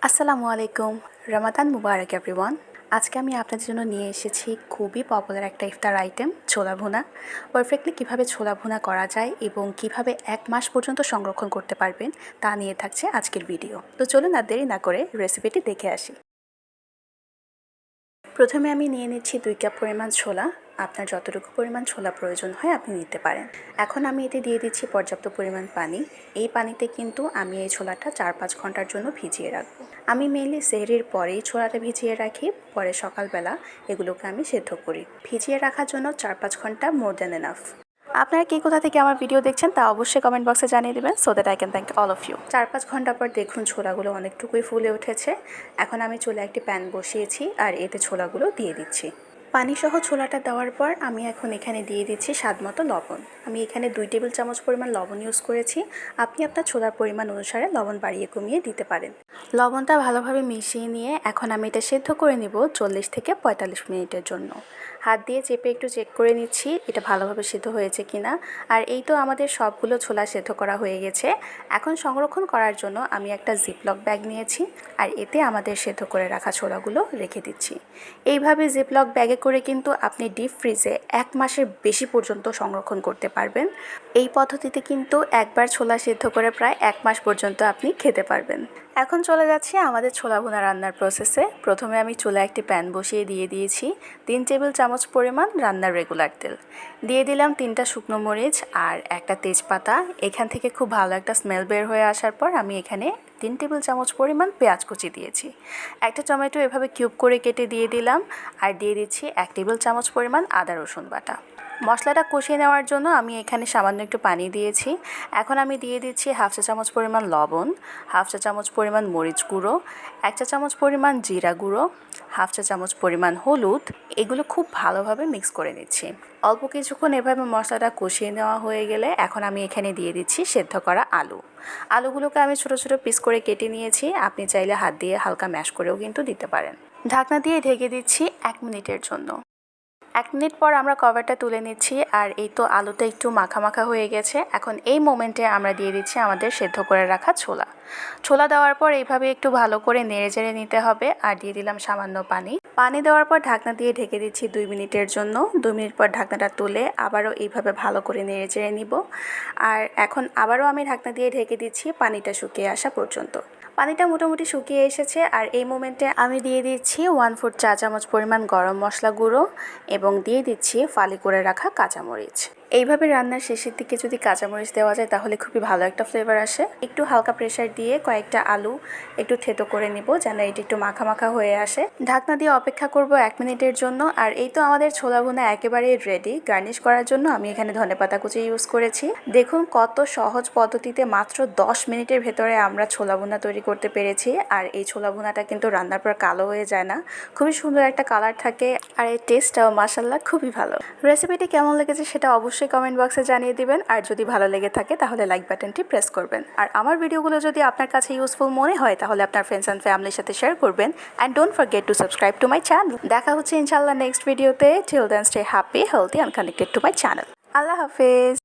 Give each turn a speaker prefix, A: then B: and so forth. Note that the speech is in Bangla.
A: আসসালামু আলাইকুম। রমাদান মুবারক এভরিওয়ান। আজকে আমি আপনাদের জন্য নিয়ে এসেছি খুবই পপুলার একটা ইফতার আইটেম, ছোলা ভুনা। পারফেক্টলি কীভাবে ছোলা ভুনা করা যায় এবং কিভাবে 1 মাস পর্যন্ত সংরক্ষণ করতে পারবেন তা নিয়ে থাকছে আজকের ভিডিও। তো চলুন আর দেরি না করে রেসিপিটি দেখে আসি। প্রথমে আমি নিয়ে নিচ্ছি 2 কাপ পরিমাণ ছোলা। আপনার যতটুকু পরিমাণ ছোলা প্রয়োজন হয় আপনি নিতে পারেন। এখন আমি এতে দিয়ে দিচ্ছি পর্যাপ্ত পরিমাণ পানি। এই পানিতে কিন্তু আমি এই ছোলাটা 4-5 ঘন্টার জন্য ভিজিয়ে রাখবো। আমি মেনলি সেহরির পরেই ছোলাটা ভিজিয়ে রাখি, পরে সকালবেলা এগুলোকে আমি সেদ্ধ করি। ভিজিয়ে রাখার জন্য 4-5 ঘন্টা মোর দ্যান এনাফ। আপনারা কে কোথা থেকে আমার ভিডিও দেখছেন তা অবশ্যই কমেন্ট বক্সে জানিয়ে দেবেন, so that I can thank all of you. 4-5 ঘন্টা পর দেখুন ছোলাগুলো অনেকটুকুই ফুলে উঠেছে। এখন আমি চুলায় একটি প্যান বসিয়েছি আর এতে ছোলাগুলো দিয়ে দিচ্ছি। পানিসহ ছোলাটা দেওয়ার পর আমি এখন এখানে দিয়ে দিচ্ছি স্বাদমতো লবণ। আমি এখানে 2 টেবিল চামচ পরিমাণ লবণ ইউজ করেছি। আপনি আপনার ছোলার পরিমাণ অনুসারে লবণ বাড়িয়ে কমিয়ে দিতে পারেন। লবণটা ভালোভাবে মিশিয়ে নিয়ে এখন আমি এটা সেদ্ধ করে নিব 40 থেকে 45 মিনিটের জন্য। হাত দিয়ে চেপে একটু চেক করে নিচ্ছি এটা ভালোভাবে সেদ্ধ হয়েছে কিনা। আর এই তো আমাদের সবগুলো ছোলা সেদ্ধ করা হয়ে গেছে। এখন সংরক্ষণ করার জন্য আমি একটা জিপলক ব্যাগ নিয়েছি আর এতে আমাদের সেদ্ধ করে রাখা ছোলাগুলো রেখে দিচ্ছি। এইভাবে জিপলক ব্যাগে করে কিন্তু আপনি ডিপ ফ্রিজে 1 মাসের বেশি পর্যন্ত সংরক্ষণ করতে পারবেন। এই পদ্ধতিতে কিন্তু একবার ছোলা সেদ্ধ করে প্রায় 1 মাস পর্যন্ত আপনি খেতে পারবেন। এখন চলে যাচ্ছি আমাদের ছোলা ভুনা রান্নার প্রসেসে। প্রথমে আমি চুলায় একটি প্যান বসিয়ে দিয়ে দিয়েছি 3 টেবিল চামচ পরিমাণ রান্নার রেগুলার তেল। দিয়ে দিলাম 3টা শুকনো মরিচ আর একটা তেজপাতা। এখান থেকে খুব ভালো একটা স্মেল বের হয়ে আসার পর আমি এখানে 3 টেবিল চামচ পরিমাণ পেঁয়াজ কুচি দিয়েছি। একটা টমেটো এভাবে কিউব করে কেটে দিয়ে দিলাম আর দিয়ে দিচ্ছি 1 টেবিল চামচ পরিমাণ আদা রসুন বাটা। মশলাটা কষিয়ে নেওয়ার জন্য আমি এখানে সামান্য একটু পানি দিয়েছি। এখন আমি দিয়ে দিচ্ছি 1/2 চা চামচ পরিমাণ লবণ, 1/2 চা চামচ পরিমাণ মরিচ গুঁড়ো, 1 চা চামচ পরিমাণ জিরা গুঁড়ো, 1/2 চা চামচ পরিমাণ হলুদ। এগুলো খুব ভালোভাবে মিক্স করে নিচ্ছি। অল্প কিছুক্ষণ এভাবে মশলাটা কষিয়ে নেওয়া হয়ে গেলে এখন আমি এখানে দিয়ে দিচ্ছি সেদ্ধ করা আলু। আলুগুলোকে আমি ছোটো ছোটো পিস করে কেটে নিয়েছি। আপনি চাইলে হাত দিয়ে হালকা ম্যাশ করেও কিন্তু দিতে পারেন। ঢাকনা দিয়ে ঢেকে দিচ্ছি 1 মিনিটের জন্য। 1 মিনিট পর আমরা কভারটা তুলে নিচ্ছি আর এই তো আলুটা একটু মাখা মাখা হয়ে গেছে। এখন এই মোমেন্টে আমরা দিয়ে দিচ্ছি আমাদের সেদ্ধ করে রাখা ছোলা দেওয়ার পর এইভাবে একটু ভালো করে নেড়ে চেড়ে নিতে হবে আর দিয়ে দিলাম সামান্য পানি দেওয়ার পর ঢাকনা দিয়ে ঢেকে দিচ্ছি 2 মিনিটের জন্য। 2 মিনিট পর ঢাকনাটা তুলে আবারও এইভাবে ভালো করে নেড়ে চেড়ে নিব। আর এখন আবারও আমি ঢাকনা দিয়ে ঢেকে দিচ্ছি পানিটা শুকিয়ে আসা পর্যন্ত। পানিটা মোটামুটি শুকিয়ে এসেছে আর এই মোমেন্টে আমি দিয়ে দিচ্ছি 1/4 চা চামচ পরিমাণ গরম মশলা গুঁড়ো এবং দিয়ে দিচ্ছি ফালি করে রাখা কাঁচামরিচ। এইভাবে রান্নার শেষের দিকে যদি কাঁচামরিচ দেওয়া যায় তাহলে খুবই ভালো একটা ফ্লেভার আসে। একটু হালকা প্রেসার দিয়ে কয়েকটা আলু একটু থেতো করে নিব যেন এটি একটু মাখা মাখা হয়ে আসে। ঢাকনা দিয়ে অপেক্ষা করব 1 মিনিটের জন্য। আর এই তো আমাদের ছোলা ভুনা একেবারে রেডি। গার্নিশ করার জন্য আমি এখানে ধনেপাতা কুচি ইউজ করেছি। দেখুন কত সহজ পদ্ধতিতে মাত্র 10 মিনিটের ভেতরে আমরা ছোলা ভুনা তৈরি করতে পেরেছি। আর এই ছোলা ভুনাটা কিন্তু রান্নার পর কালো হয়ে যায় না, খুবই সুন্দর একটা কালার থাকে আর এর টেস্টটাও মাশাআল্লাহ খুবই ভালো। রেসিপিটি কেমন লেগেছে সেটা অবশ্যই কমেন্ট বক্সে জানিয়ে দিবেন আর যদি ভালো লেগে থাকে তাহলে লাইক বাটনটি প্রেস করবেন। আর আমার ভিডিওগুলো যদি আপনার কাছে ইউজফুল মনে হয় তাহলে আপনার ফ্রেন্ডস অ্যান্ড ফ্যামিলির সাথে শেয়ার করবেন। And don't forget to subscribe to my channel. দেখা হচ্ছে ইনশাআল্লাহ নেক্সট ভিডিওতে। Till then stay happy, healthy and connected to my channel. আল্লাহ হাফেজ।